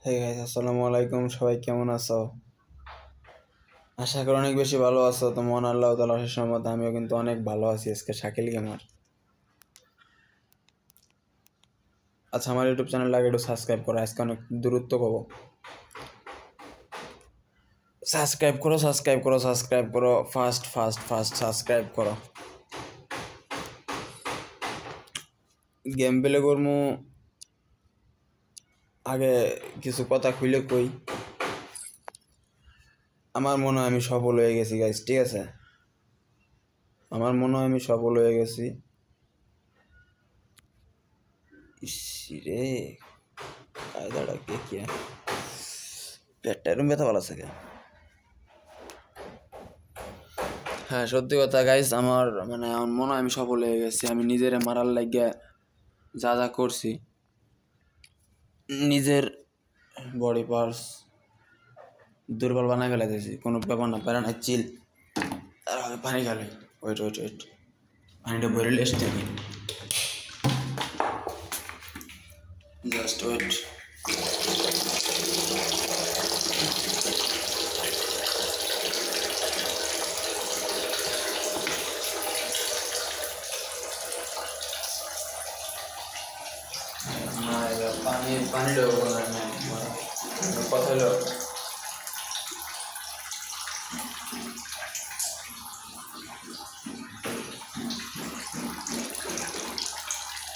Hey guys, আসসালামু আলাইকুম। সবাই কেমন আছো? আশা করি অনেক বেশি ভালো আছো। তো মহান আল্লাহ তাআলার অশেষ রহমতে আমিও কিন্তু অনেক ভালো আছি। আজকে শাকিল গেমার। আচ্ছা, আমার ইউটিউব চ্যানেলটাকে একটু সাবস্ক্রাইব করো। আজকে অনেক দূরত্ব কবো। সাবস্ক্রাইব করো। ফাস্ট ফাস্ট ফাস্ট সাবস্ক্রাইব করো। গেম প্লে করমু আগে কিছু কথা খুলে কই। আমার মনে হয় আমি সফল হয়ে গেছি গাইস, ঠিক আছে? আমার মনে হয় আমি সফল হয়ে গেছি। ইসরে কায়দাটা কে পেটটা এরম ব্যথা ভালো আছে। হ্যাঁ, সত্যি কথা গাইস, আমার মনে হয় আমি সফল হয়ে গেছি। আমি নিজের মারার লাগিয়া যা যা করছি, নিজের বডি পার্টস দুর্বল বানায় ফেলে দিয়েছি। কোনো ব্যাপার না, প্যারা না, চিল। তার আগে পানি খালে। ওয়েট, পানিটা ভরে লেস থেকে। Just wait. পানিটা কথা হলো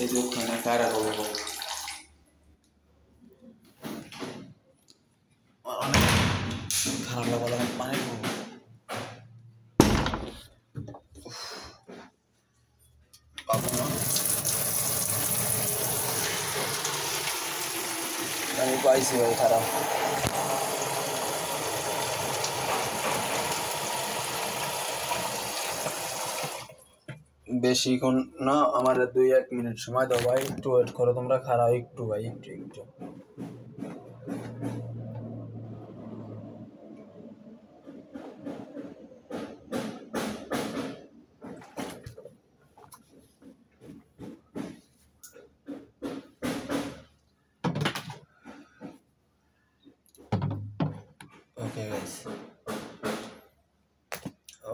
এই যে ওখানে কারা বলবো অনেক খারাপ লাগলো। পানি খাবো। আমি পাইছি ভাই, খারাপ। বেশিক্ষণ না, আমার 2-1 মিনিট সময় দাও ভাই। একটু ওয়েট করো তোমরা, খারাপ একটু ভাই, একটু। ওকে গাইস,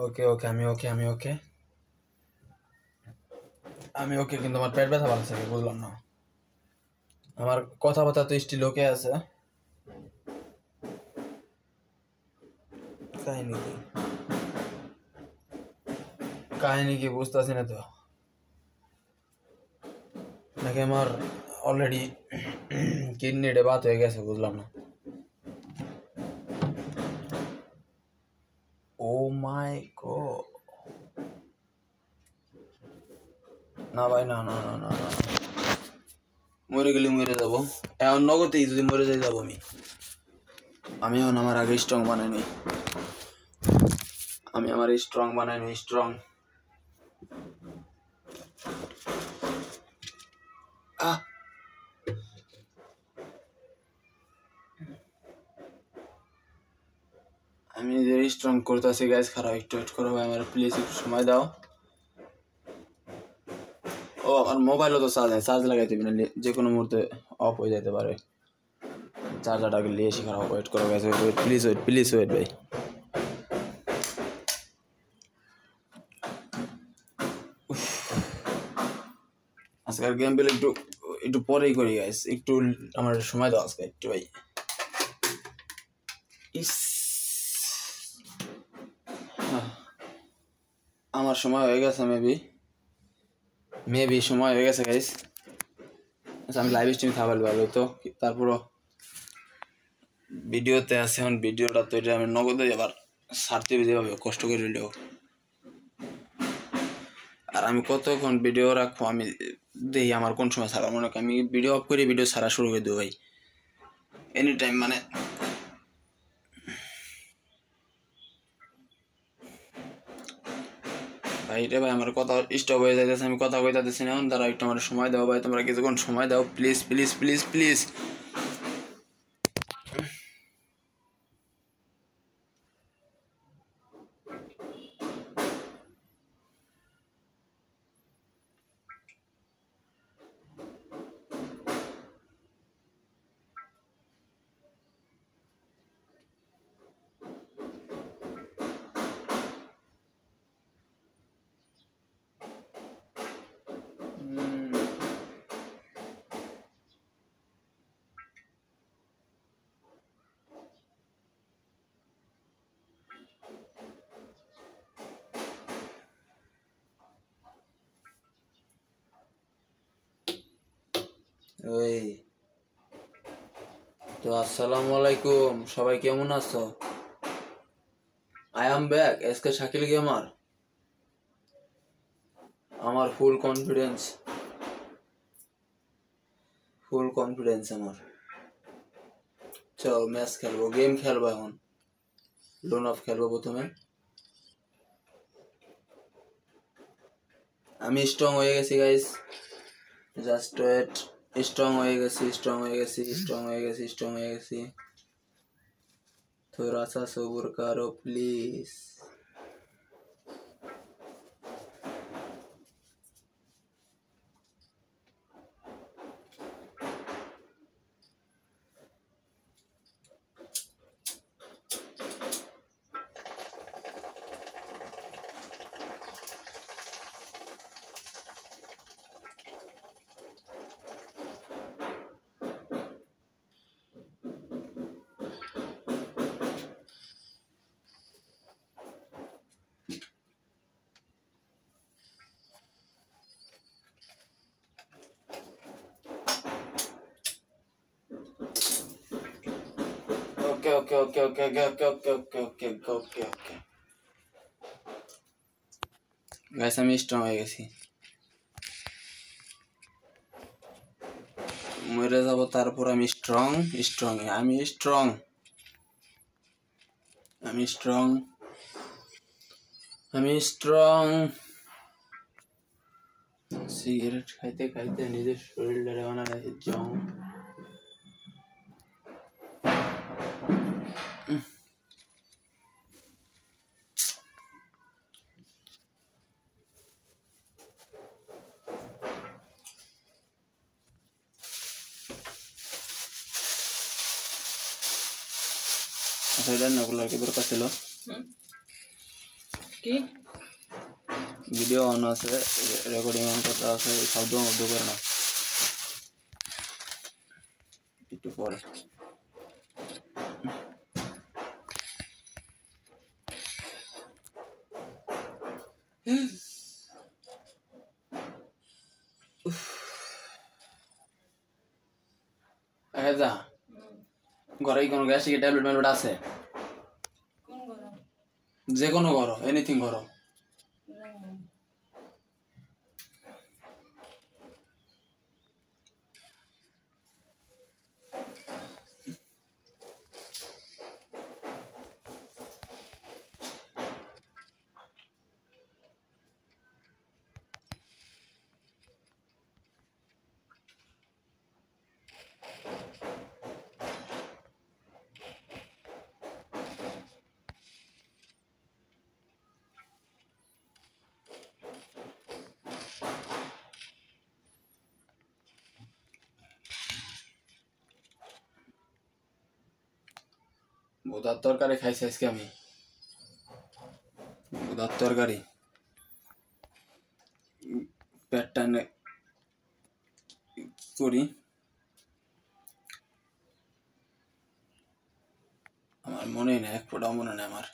ওকে আমি ওকে, কিন্তু আমার পেট ব্যথা ভালো আছে, বুঝলাম না। আমার কথাবার্তা তো স্টিল ওকে আছে। কাহিনী কি বুঝতেছি না তো, নাকি আমার অলরেডি কিডনিটা বাত হয়ে গেছে, বুঝলাম না। ও মাই গড, না ভাই, না, মরে গেলে মরে যাবো। এখন নগদেই যদি মরে যাই যাবো আমি এখন আমার আগে স্ট্রং বানাই নি। আমি আমার স্ট্রং বানাই নি, স্ট্রং। আমি নিজের স্ট্রং করতেছি গাইস। খারাপ, একটু ওয়েট করো ভাই, আমার প্লিজ একটু সময় দাও। ও, আমার মোবাইলও তো চার্জ লাগাই দিবি না, যে কোনো মুহূর্তে অফ হয়ে যেতে পারে। চার্জারটাকে নিয়ে এসে খারাপ। ওয়েট করো গাইস, প্লিজ ওয়েট ভাই। আজকের গেম প্লে একটু পরেই করি গাইস, একটু আমার সময় দাও আজকে একটু ভাই। আমার সময় হয়ে গেছে, মেবি সময় হয়ে গেছে গাইস। আচ্ছা, আমি লাইভ স্ট্রিম থাকলে ভালো হতো, তারপরও ভিডিওতে আছে। এখন ভিডিওটা তো এটা আমি নগদে আবার ছাড়তে যেভাবে কষ্ট করে হলেও। আর আমি কতক্ষণ ভিডিও রাখবো আমি দেখি আমার কোন সময় ছাড়া। মনে করি আমি ভিডিও অফ করে ভিডিও ছাড়া শুরু করে দেবো ভাই, এনি টাইম। ভাই রে ভাই, আমার কথা স্টপ হয়ে যাইতেছে, আমি কথা কইতাছি না। এখন দাঁড়া, একটু আমার সময় দাও ভাই, তোমরা কিছুক্ষণ সময় দাও, প্লিজ। ওই তো আসসালামু আলাইকুম, সবাই কেমন আছো? I am back, SK Shakil gamer. আমার ফুল কনফিডেন্স আমার। চল ম্যাচ খেলবো, গেম খেলবো এখন। লোন অফ খেলবো প্রথমে। আমি স্ট্রং হয়ে গেছি গাইস, জাস্ট ওয়েট। স্ট্রং হয়ে গেছি। थोड़ा सा सब्र करो प्लीज। ওকে। গাইস আমি স্ট্রং হয়ে গেছি, মরে যাব তারপর আমি স্ট্রং। সিগারেট খাইতে খাইতে নিজের শরীরটারে বানালে জং। এটা নকলার কি দরকার ছিল? কি ভিডিও অন আছে, রেকর্ডিং অন করতে আছে, শব্দ মধ্য করে না একটু পরে। যা ঘরে কোনো গ্যাস্ট্রিক ট্যাবলেট আছে? যে কোনো করো, এনিথিং করো। বোদার তরকারি খাইছি আজকে আমি, বোদার তরকারি পেটটা করি। আমার মনে নেই, এক ফোটাও মনে নেই আমার।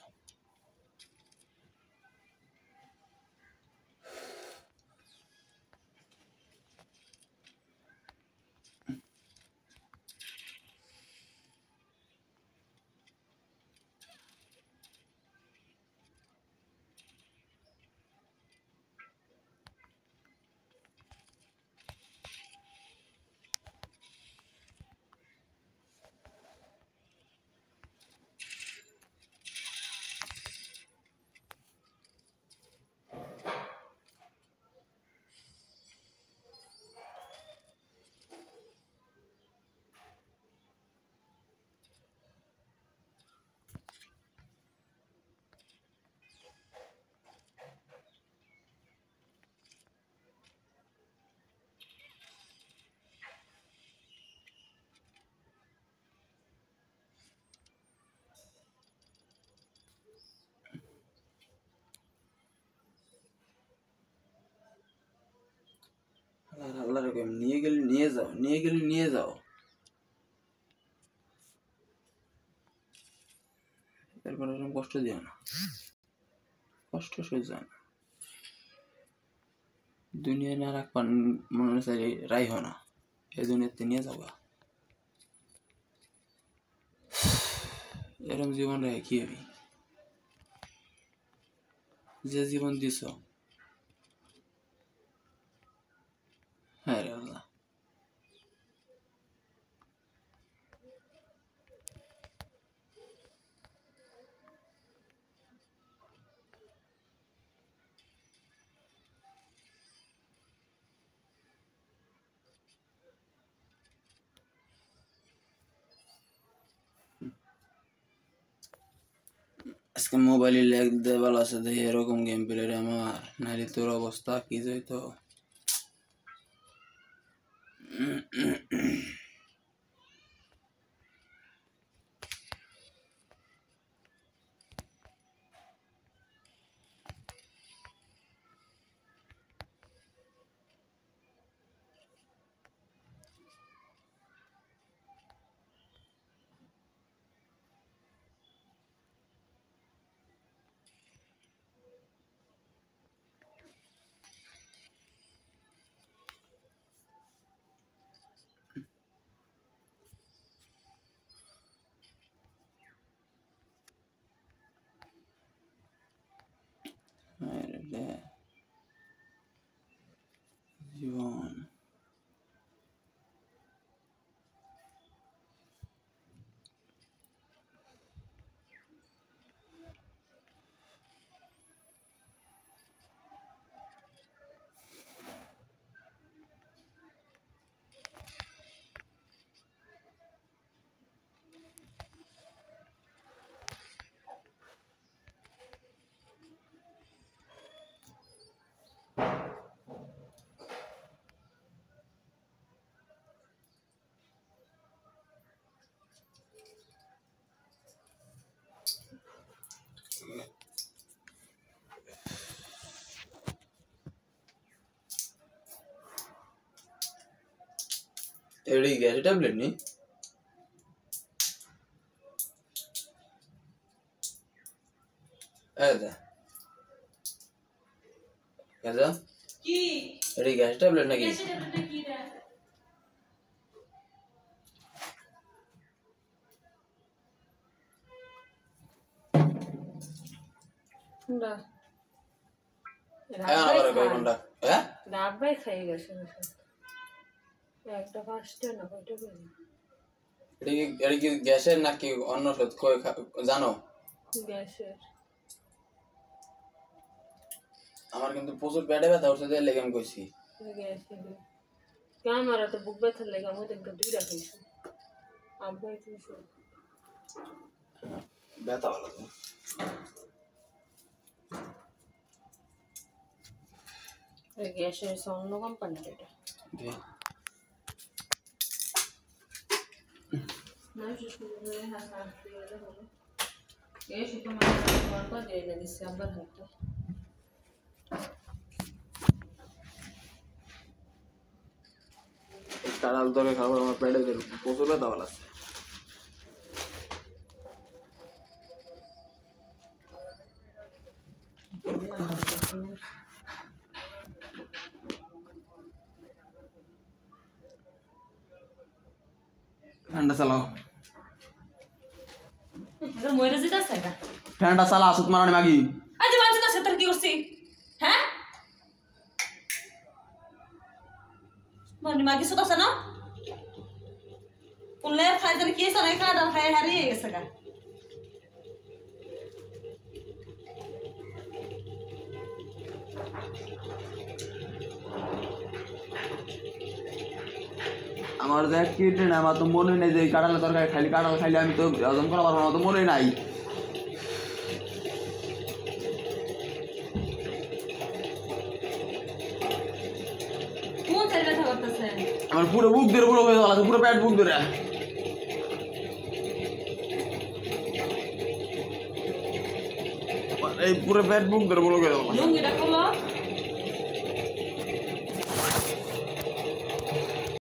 আল্লাহ রকম নিয়ে গেলে নিয়ে যাও। এরপর এরকম কষ্ট দিও না, কষ্ট সহ্য না। দুনিয়া না রাখবার মনে চাই রাইহ না। এই দুনিয়াতে নিয়ে যাবা এরকম জীবন রেখে কি হবি যে জীবন দিছ হ্যাঁ রে আল্লাহ আজকে মোবাইলে লেগ দে ভালো আছে দেখি এরকম গেম প্লেয়ার আমার নাহলে তোর অবস্থা কি যাইতো জীবন এডি গ্যাস ট্যাবলেট নি আদা কাজা কি এডি গ্যাস ট্যাবলেট নাকি গ্যাস ট্যাবলেট কি রে না আরে কোনটা হ্যাঁ ডাব্বাই খাই গেছে একটা ফাস্টে না কয়টা করে এডি কি গ্যাসের নাকি অন্য ওষুধ কই জানো গ্যাসের আমার কিন্তু প্রচুর পেটে ব্যথা উঠছে তাই লেগে আমি কইছি গ্যাসের আমার তো বুক ব্যথা লাগে আমি তো দুইটা খাইছি আব্বাই তো ব্যথা ভালো তো গ্যাসের অন্য কোম্পানির এটা না শুধু হাসা দিয়ে হলো এই শুধু আমার পর দিয়ে দিছি আবার হাতে কাড়াল ধরে খাবার আমার পেটে প্রচুর ব্যথা ভালো আছে ঠান্ডা চালাও মরে যেতে আছে এটা ঠান্ডা চালা আসুত মারানি মাগি আজ বাঁচতে আছে তোর কি করছিস হ্যাঁ মানে মাগি সুতা আছে না কোনলে খাইতে কি আছে না খাড়া খাই হারিয়ে গেছে গা আমার দেখ কি ট্রেন আমার তো মনে নেই যে কাঁঠাল তরকারি খাইলে কাঁঠাল খাইলে আমি তো হজম করা পারবো না তো মনে নাই কোন সাইড ব্যথা করতেছে আমার পুরো বুক ধরে পুরো হয়ে গেল পুরো পেট বুক ধরে এই পুরো পেট বুক ধরে পুরো হয়ে গেল লুঙ্গিটা খোলো